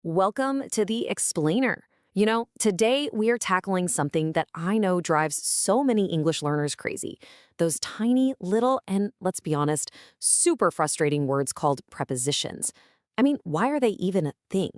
Welcome to the Explainer. Today we are tackling something that I know drives so many English learners crazy. Those tiny, little, and let's be honest, super frustrating words called prepositions. I mean, why are they even a thing?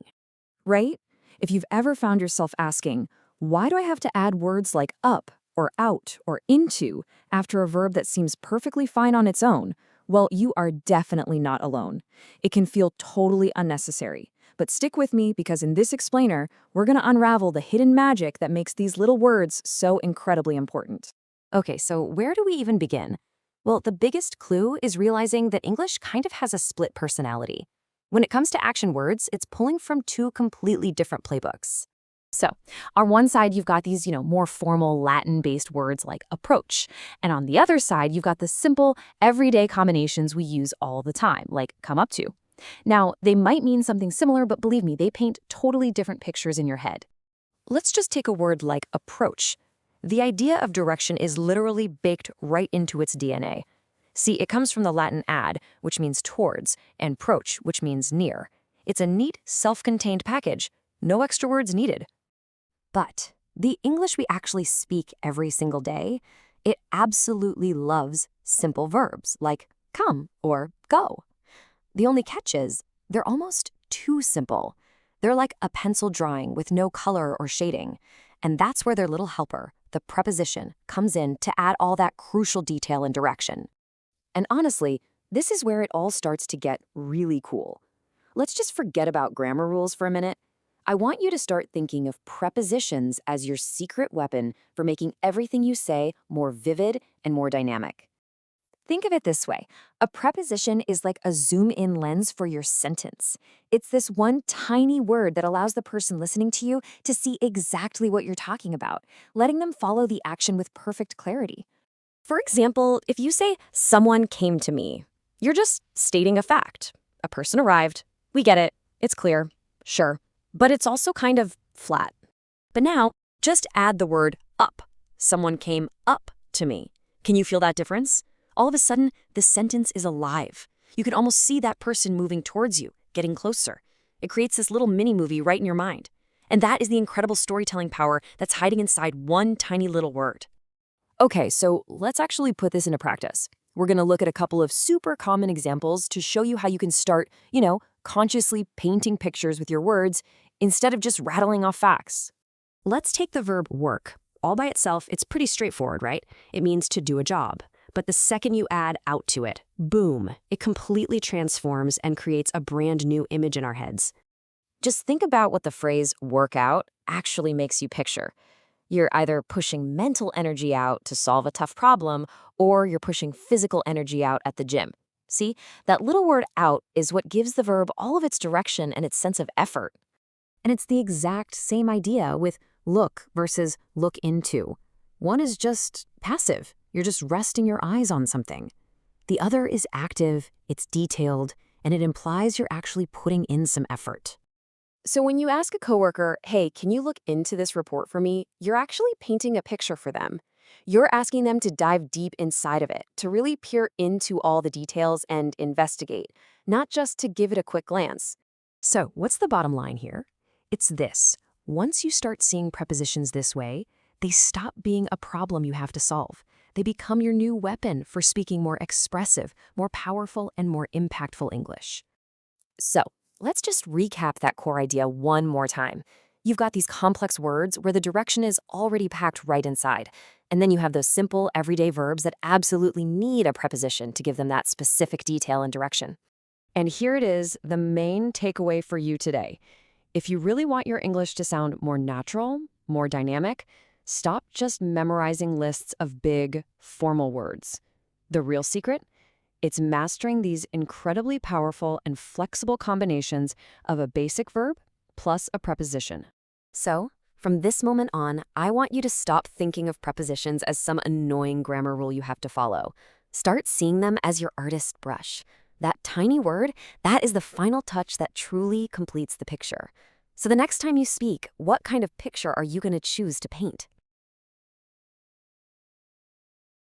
Right? If you've ever found yourself asking, why do I have to add words like up or out or into after a verb that seems perfectly fine on its own? Well, you are definitely not alone. It can feel totally unnecessary. But stick with me because in this explainer, we're going to unravel the hidden magic that makes these little words so incredibly important. Okay, so where do we even begin? Well, the biggest clue is realizing that English kind of has a split personality. When it comes to action words, it's pulling from two completely different playbooks. So, on one side, you've got these, more formal Latin-based words like approach. And on the other side, you've got the simple, everyday combinations we use all the time, like come up to. Now, they might mean something similar, but believe me, they paint totally different pictures in your head. Let's just take a word like approach. The idea of direction is literally baked right into its DNA. See, it comes from the Latin ad, which means towards, and proach, which means near. It's a neat, self-contained package. No extra words needed. But the English we actually speak every single day, it absolutely loves simple verbs like come or go. The only catch is they're almost too simple. They're like a pencil drawing with no color or shading. And that's where their little helper, the preposition, comes in to add all that crucial detail and direction. And honestly, this is where it all starts to get really cool. Let's just forget about grammar rules for a minute. I want you to start thinking of prepositions as your secret weapon for making everything you say more vivid and more dynamic. Think of it this way. A preposition is like a zoom-in lens for your sentence. It's this one tiny word that allows the person listening to you to see exactly what you're talking about, letting them follow the action with perfect clarity. For example, if you say, someone came to me, you're just stating a fact. A person arrived. We get it. It's clear. Sure. But it's also kind of flat. But now, just add the word up. Someone came up to me. Can you feel that difference? All of a sudden, the sentence is alive. You can almost see that person moving towards you, getting closer. It creates this little mini-movie right in your mind. And that is the incredible storytelling power that's hiding inside one tiny little word. Okay, so let's actually put this into practice. We're going to look at a couple of super common examples to show you how you can start, consciously painting pictures with your words instead of just rattling off facts. Let's take the verb work. All by itself, it's pretty straightforward, right? It means to do a job. But the second you add out to it, boom, it completely transforms and creates a brand new image in our heads. Just think about what the phrase work out actually makes you picture. You're either pushing mental energy out to solve a tough problem, or you're pushing physical energy out at the gym. See, that little word out is what gives the verb all of its direction and its sense of effort. And it's the exact same idea with look versus look into. One is just passive. You're just resting your eyes on something. The other is active, it's detailed, and it implies you're actually putting in some effort. So when you ask a coworker, hey, can you look into this report for me? You're actually painting a picture for them. You're asking them to dive deep inside of it, to really peer into all the details and investigate, not just to give it a quick glance. So what's the bottom line here? It's this. Once you start seeing prepositions this way, they stop being a problem you have to solve. They become your new weapon for speaking more expressive, more powerful, and more impactful English. So, let's just recap that core idea one more time. You've got these complex words where the direction is already packed right inside. And then you have those simple, everyday verbs that absolutely need a preposition to give them that specific detail and direction. And here it is, the main takeaway for you today. If you really want your English to sound more natural, more dynamic, stop just memorizing lists of big, formal words. The real secret? It's mastering these incredibly powerful and flexible combinations of a basic verb plus a preposition. So, from this moment on, I want you to stop thinking of prepositions as some annoying grammar rule you have to follow. Start seeing them as your artist's brush. That tiny word, that is the final touch that truly completes the picture. So the next time you speak, what kind of picture are you going to choose to paint?